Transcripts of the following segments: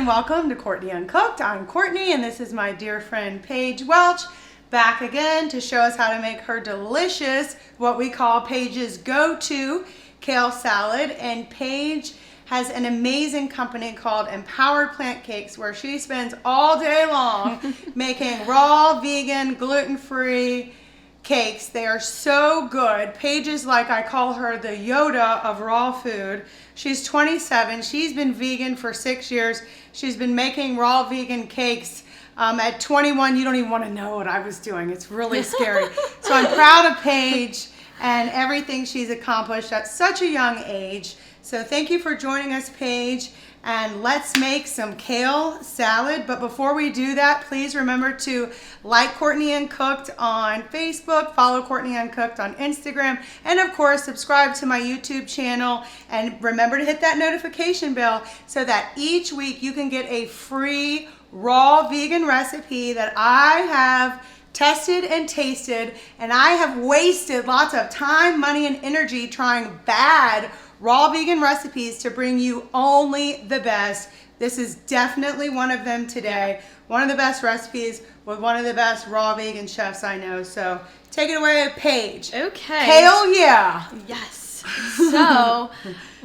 and welcome to Courtney Uncooked. I'm Courtney and this is my dear friend Paige Welch, back again to show us how to make her delicious, what we call Paige's go-to kale salad. And Paige has an amazing company called Empowered Plant Cakes where she spends all day long making raw, vegan, gluten-free cakes. They are so good. Paige is like, I call her the Yoda of raw food. She's 27. She's been vegan for 6 years. She's been making raw vegan cakes. At 21, you don't even want to know what I was doing. It's really scary. So I'm proud of Paige and everything she's accomplished at such a young age. So thank you for joining us, Paige. And let's make some kale salad. But before we do that, please remember to like Courtney Uncooked on Facebook, follow Courtney Uncooked on Instagram, and of course, subscribe to my YouTube channel. And remember to hit that notification bell so that each week you can get a free raw vegan recipe that I have tested and tasted. And I have wasted lots of time, money, and energy trying bad raw vegan recipes to bring you only the best. This is definitely one of them today. One of the best recipes with one of the best raw vegan chefs I know. So take it away, Paige. Okay. Kale, yeah. Yes. So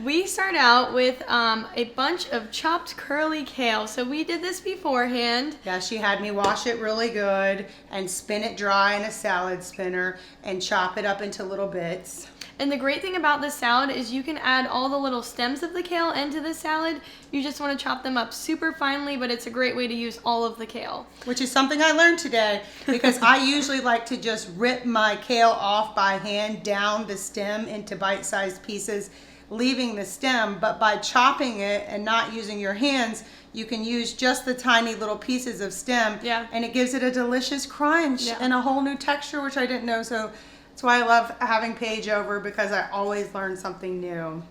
we start out with a bunch of chopped curly kale. So we did this beforehand. Yeah, she had me wash it really good and spin it dry in a salad spinner and chop it up into little bits. And the great thing about this salad is you can add all the little stems of the kale into the salad. You just want to chop them up super finely, but it's a great way to use all of the kale. Which is something I learned today because I usually like to just rip my kale off by hand down the stem into bite-sized pieces, leaving the stem. But by chopping it and not using your hands, you can use just the tiny little pieces of stem. Yeah. And it gives it a delicious crunch and a whole new texture, which I didn't know. So that's why I love having Paige over, because I always learn something new.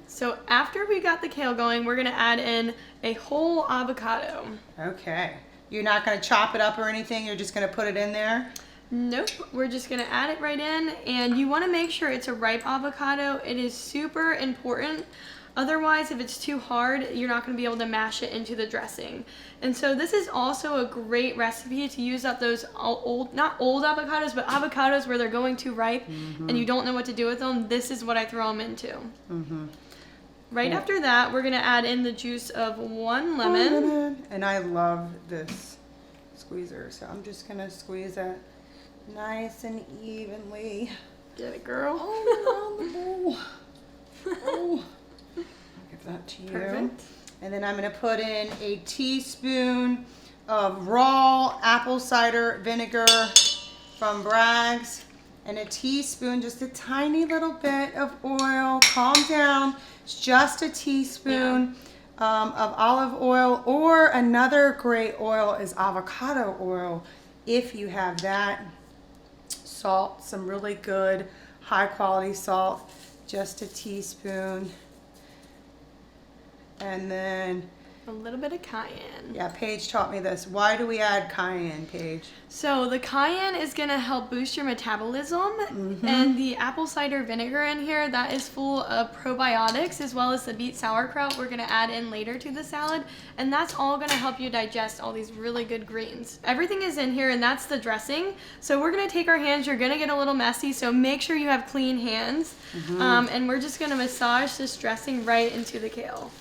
So after we got the kale going, we're going to add in a whole avocado. Okay. You're not going to chop it up or anything? You're just going to put it in there? Nope. We're just going to add it right in. And you want to make sure it's a ripe avocado. It is super important. Otherwise, if it's too hard, you're not going to be able to mash it into the dressing. And so this is also a great recipe to use up those old, not old avocados, but avocados where they're going too ripe and you don't know what to do with them. This is what I throw them into. Right after that, we're going to add in the juice of one lemon. And I love this squeezer, so I'm just going to squeeze it nice and evenly. Get it, girl. All around the bowl. Oh. Give that to you. Perfect. And then I'm going to put in a teaspoon of raw apple cider vinegar from Bragg's and a teaspoon, just a tiny little bit of oil. Calm down. It's just a teaspoon of olive oil, or another great oil is avocado oil if you have that. Salt, some really good high quality salt, just a teaspoon. And then a little bit of cayenne. Yeah, Paige taught me this. Why do we add cayenne, Paige? So the cayenne is going to help boost your metabolism. And the apple cider vinegar in here, that is full of probiotics, as well as the beet sauerkraut we're going to add in later to the salad. And that's all going to help you digest all these really good greens. Everything is in here, and that's the dressing. So we're going to take our hands. You're going to get a little messy, so make sure you have clean hands. And we're just going to massage this dressing right into the kale.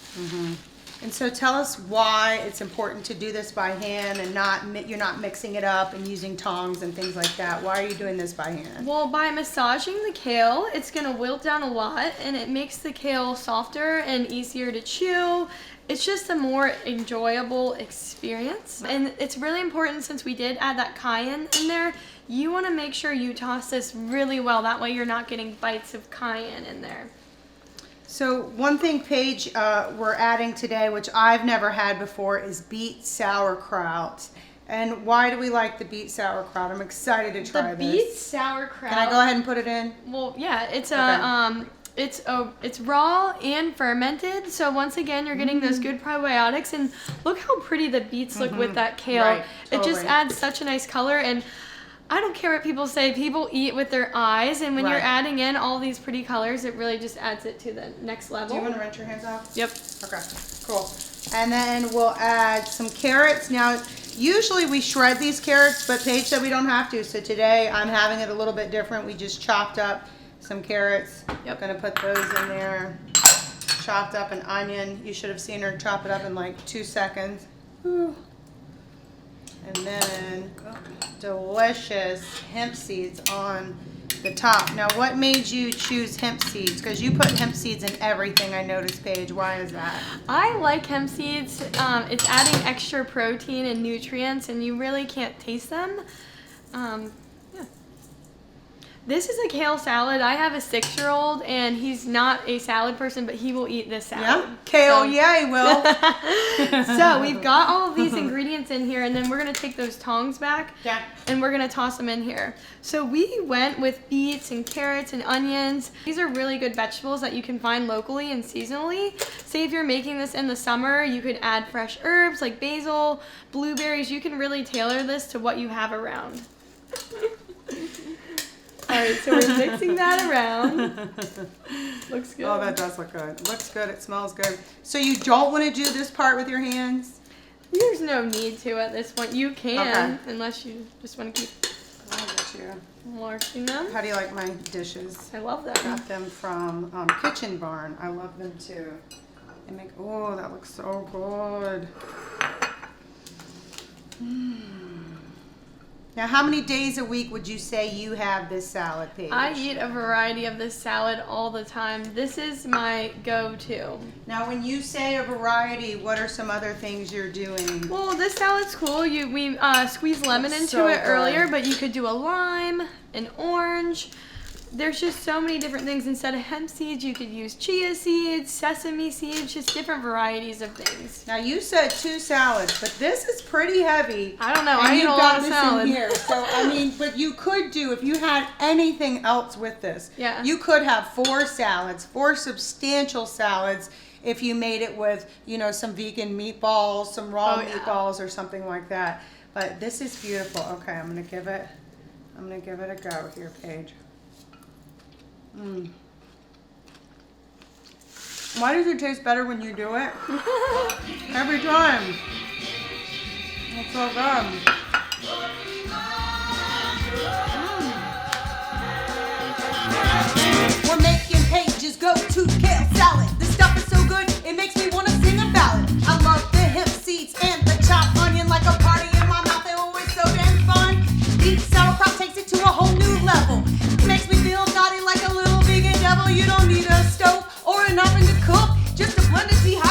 And so tell us why it's important to do this by hand and you're not mixing it up and using tongs and things like that. Why are you doing this by hand? Well, by massaging the kale, it's going to wilt down a lot, and it makes the kale softer and easier to chew. It's just a more enjoyable experience. And it's really important, since we did add that cayenne in there, you want to make sure you toss this really well. That way you're not getting bites of cayenne in there. So one thing, Paige, we're adding today, which I've never had before, is beet sauerkraut. And why do we like the beet sauerkraut? I'm excited to try this. The beet sauerkraut. Can I go ahead and put it in? Well, yeah, it's raw and fermented. So once again, you're getting those good probiotics. And look how pretty the beets look with that kale. Right, It just totally. adds such a nice color. And I don't care what people say. People eat with their eyes, and when you're Right. adding in all these pretty colors, it really just adds it to the next level. Do you want to rinse your hands off? Yep. Okay, cool. And then we'll add some carrots. Now, usually we shred these carrots, but Paige said we don't have to. So today I'm having it a little bit different. We just chopped up some carrots. Yep. Gonna put those in there. Chopped up an onion. You should have seen her chop it up in like 2 seconds. Ooh. And then delicious hemp seeds on the top. Now, what made you choose hemp seeds? Because you put hemp seeds in everything, I noticed, Paige. Why is that? I like hemp seeds. It's adding extra protein and nutrients, and you really can't taste them. Yeah. This is a kale salad. I have a 6-year-old, and he's not a salad person, but he will eat this salad. Yeah, kale, yeah, he will. So we've got all of these ingredients in here, and then we're gonna take those tongs back, Yeah. and we're gonna toss them in here. So we went with beets and carrots and onions. These are really good vegetables that you can find locally and seasonally. Say if you're making this in the summer, you could add fresh herbs like basil, blueberries. You can really tailor this to what you have around. All right, so we're mixing that around. Looks good. Oh, that does look good. Looks good. It smells good. So you don't want to do this part with your hands? There's no need to at this point. You can, Okay. unless you just want to keep I get you. washing them. How do you like my dishes? I love them. Got them from Kitchen Barn. I love them too. They make, oh, that looks so good. Now, how many days a week would you say you have this salad, Paige? I eat a variety of this salad all the time. This is my go-to. Now, when you say a variety, what are some other things you're doing? Well, this salad's cool. We squeezed lemon Looks into so it earlier, good. but you could do a lime, an orange. There's just so many different things. Instead of hemp seeds, you could use chia seeds, sesame seeds, just different varieties of things. Now, you said 2 salads, but this is pretty heavy. I don't know. And I eat you've a got lot of this salad. in here. So, I mean, but you could do, if you had anything else with this, Yeah. you could have 4 salads, 4 substantial salads, if you made it with, you know, some vegan meatballs, some raw Oh, yeah. meatballs or something like that. But this is beautiful. Okay, I'm gonna give it a go here, Paige. Why does it taste better when you do it? Every time. It's so good. We're making Paige's go-to kale salad. The stuff is so good, it makes me want to sing a ballad. I love the hemp seeds and the chopped onion, like a party in my mouth. They're always so damn fun. Beef sauerkraut takes it to a whole new level. It makes me feel naughty like a little vegan devil. You don't need a stove or an oven to cook, just a blend and see how